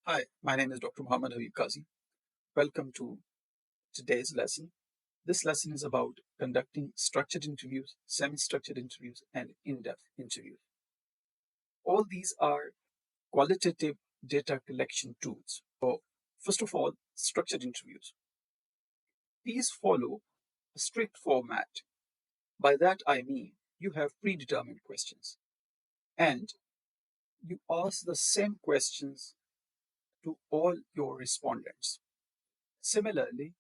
Hi, my name is Dr. Muhammad Habib Qazi. Welcome to today's lesson. This lesson is about conducting structured interviews, semi-structured interviews, and in-depth interviews. All these are qualitative data collection tools. So, first of all, structured interviews. These follow a strict format. By that I mean you have predetermined questions and you ask the same questions to all your respondents. Similarly,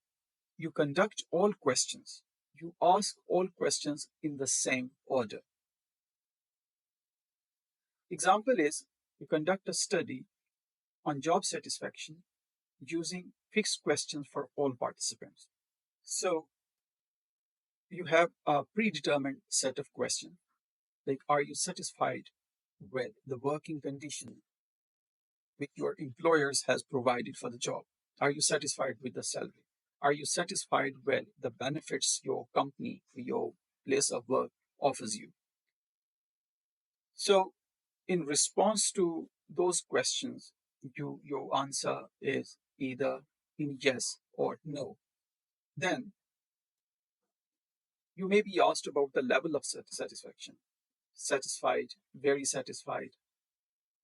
you conduct all questions. You ask all questions in the same order. Example is you conduct a study on job satisfaction using fixed questions for all participants. So you have a predetermined set of questions like are you satisfied with the working condition which your employers has provided for the job? Are you satisfied with the salary? Are you satisfied with the benefits your company, your place of work offers you? So, in response to those questions, your answer is either in yes or no. Then you may be asked about the level of satisfaction: satisfied, very satisfied,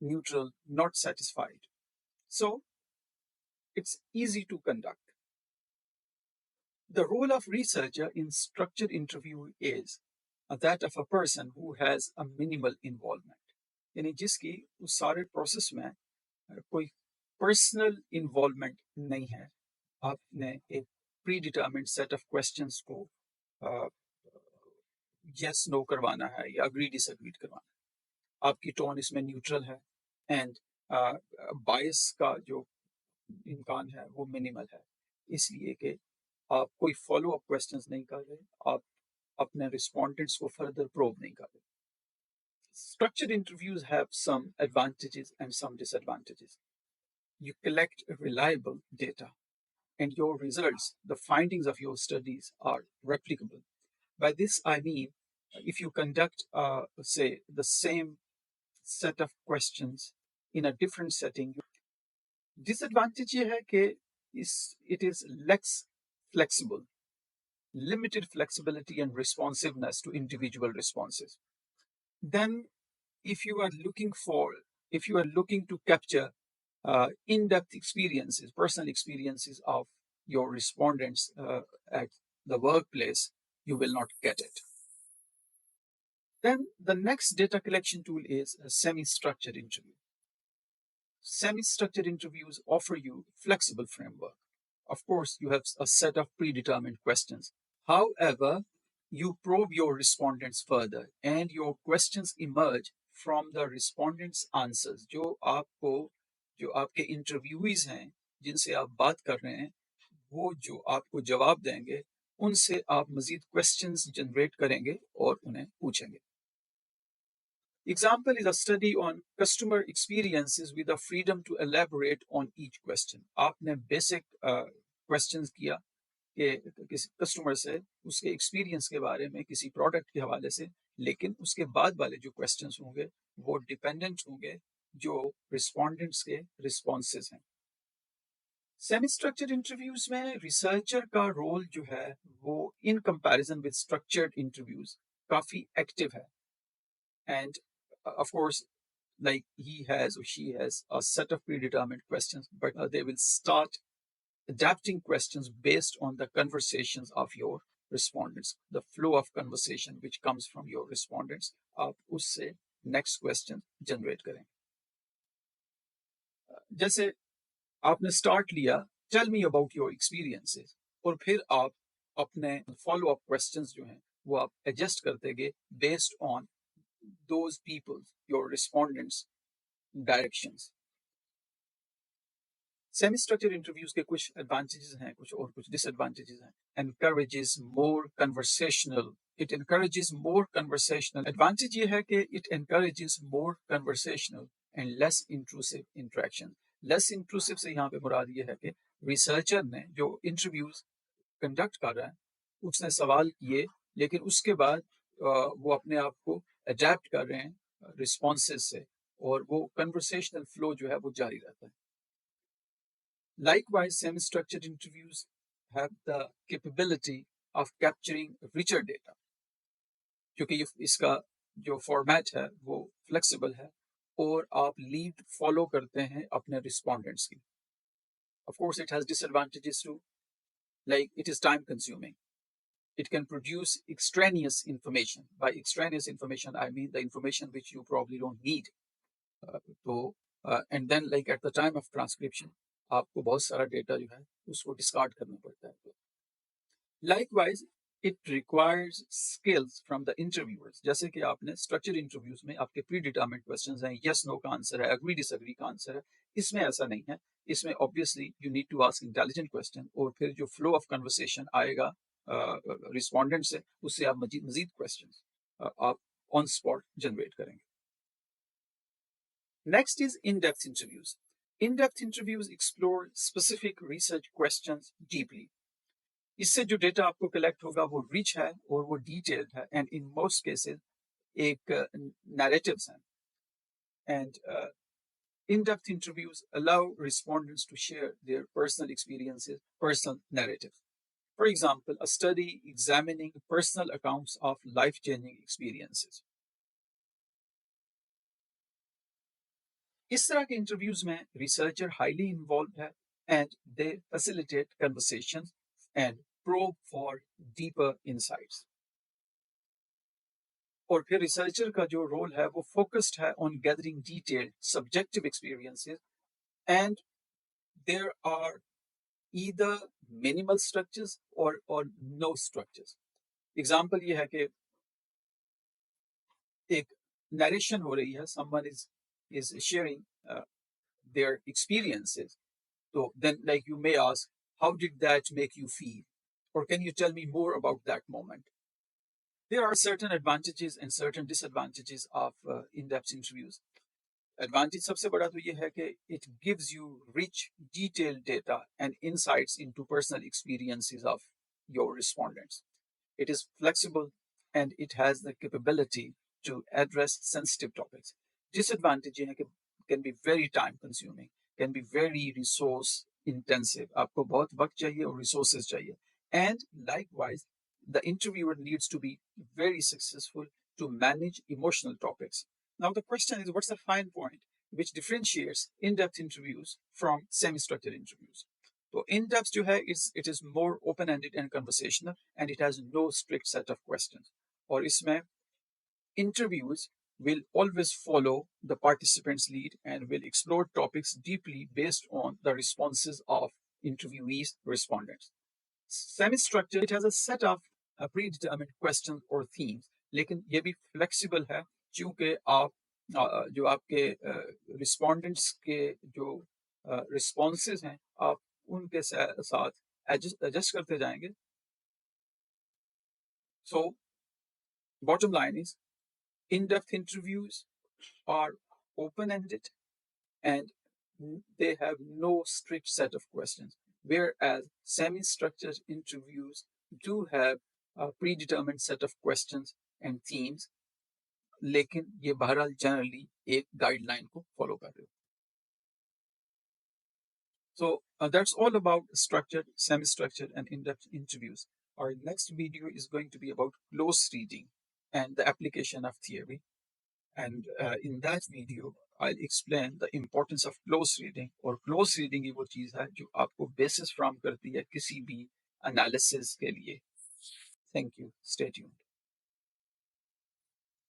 neutral, not satisfied. So, it's easy to conduct. The role of researcher in structured interview is that of a person who has a minimal involvement. यानी जिसकी उस सारे process में कोई personal involvement नहीं है. आपने एक pre determined set of questions को यस नो करवाना है या अग्री डिसएग्री करवाना है. आपकी टोन इसमें न्यूट्रल है एंड बायस का जो इम्कान है वो मिनिमल है, इसलिए कि आप कोई फॉलो अप क्वेश्चंस नहीं कर रहे, आप अपने रिस्पोंडेंट्स को फर्दर प्रोब नहीं कर रहे. Structured interviews have some advantages and some disadvantages. You collect reliable data, and your results, the findings of your studies, are replicable. By this, I mean if you conduct, say, the same set of questions in a different setting. Disadvantage ये है कि it is less flexible, limited flexibility and responsiveness to individual responses. Then if you are looking to capture in-depth experiences, personal experiences of your respondents at the workplace, you will not get it. Then the next data collection tool is a semi-structured interview. Semi-structured interviews offer you flexible framework. Of course, you have a set of predetermined questions. However, you probe your respondents further and your questions emerge from the respondents' answers. जो आपके इंटरव्यूईज हैं जिनसे आप बात कर रहे हैं, वो जो आपको जवाब देंगे उनसे आप मजीद क्वेश्चंस जनरेट करेंगे और उन्हें पूछेंगे. Example is a study on customer experiences with the freedom to elaborate on each question. आपने basic questions किया कि किसी कस्टमर से उसके एक्सपीरियंस के बारे में किसी प्रोडक्ट के हवाले से, लेकिन उसके बाद वाले जो क्वेश्चंस होंगे वो डिपेंडेंट होंगे जो रिस्पोंडेंट्स के रिस्पॉन्सेज हैं. सेमी स्ट्रक्चर्ड इंटरव्यूज में रिसर्चर का रोल जो है वो in comparison with structured interviews काफी एक्टिव है. And of course, like he has or she has a set of predetermined questions, but they will start adapting questions based on the conversations of your respondents, the flow of conversation which comes from your respondents. आप उससे next question generate करें. जैसे आपने start लिया tell me about your experiences, और फिर आप अपने follow up questions जो हैं वो आप adjust करते गए based on those people, your respondents' directions. Semi-structured interviews के कुछ advantages हैं, कुछ और कुछ disadvantages हैं. Encourages more conversational. It encourages more conversational. Advantage ये है कि it encourages more conversational and less intrusive interaction. Less intrusive से यहाँ पे मुराद ये है कि researcher ने जो interviews conduct कर रहा है उसने सवाल किए, लेकिन उसके बाद वो अपने आप को adapt कर रहे हैं responses से, और वो conversational flow जो है वो जारी रहता है. Likewise, semi-structured interviews have the capability of capturing richer data, क्योंकि इसका जो फॉर्मेट है वो फ्लेक्सिबल है और आप लीड फॉलो करते हैं अपने रिस्पोंडेंट्स की. Of course, it has disadvantages too, like it is time consuming. It can produce extraneous information. By extraneous information, I mean the information which you probably don't need. तो and then like at the time of transcription, आपको बहुत सारा data जो है उसको discard करना पड़ता है. Likewise, it requires skills from the interviewers. जैसे कि आपने structured interviews में आपके predetermined questions हैं, yes no का आंसर है, agree disagree का आंसर है. इसमें ऐसा नहीं है. इसमें obviously you need to ask intelligent question और फिर जो flow of conversation आएगा respondent से, उससे आप मजीद questions आप on spot generate करेंगे. Next is in-depth interviews. In-depth interviews explore specific research questions deeply. इससे जो डेटा आपको कलेक्ट होगा वो रिच है और वो डिटेल्ड है एंड इन मोस्ट केसेस एक नैरेटिव्स हैं. And in-depth interviews allow respondents to share their personal experiences, personal narratives. For example, a study examining personal accounts of life-changing experiences. इस तरह के इंटरव्यूज में रिसर्चर हाईली इन्वॉल्व है and they facilitate conversations and probe for deeper insights. और फिर researcher का जो role है वो फोकस्ड है on gathering detailed subjective experiences and there are either minimal structures और नो स्ट्रक्चर्स. एग्जांपल ये है कि एक नरेशन हो रही है, someone is sharing their experiences. So then like you may ask, how did that make you feel? Or can you tell me more about that moment? There are certain advantages and certain disadvantages of in-depth interviews. Advantage सबसे बड़ा तो ये है कि it gives you rich, detailed data and insights into personal experiences of your respondents. It is flexible and it has the capability to address sensitive topics. Disadvantage ये है कि can be very time consuming, can be very resource intensive. आपको बहुत वक्त चाहिए और resources चाहिए. And likewise, the interviewer needs to be very successful to manage emotional topics. Now, the question is, what's the fine point which differentiates in-depth interviews from semi-structured interviews? So, in-depth जो है, it is more open-ended and conversational, and it has no strict set of questions. और इसमें interviews will always follow the participants' lead and will explore topics deeply based on the responses of interviewees' respondents. Semi-structured, it has a set of predetermined questions or themes, लेकिन ये भी flexible है क्योंकि आप जो आपके respondents के जो responses हैं आप उनके साथ adjust करते जाएंगे. So, bottom line is, in-depth interviews are open-ended and they have no strict set of questions, whereas semi-structured interviews do have a predetermined set of questions and themes, लेकिन ये बहरहाल generally एक guideline को follow कर रहे हो. So that's all about structured, semi-structured, and in-depth interviews. Our next video is going to be about close reading and the application of theory. And in that video, I'll explain the importance of close reading. और close reading ये वो चीज़ है जो आपको basis फ्राहम करती है किसी भी analysis के लिए. Thank you. Stay tuned.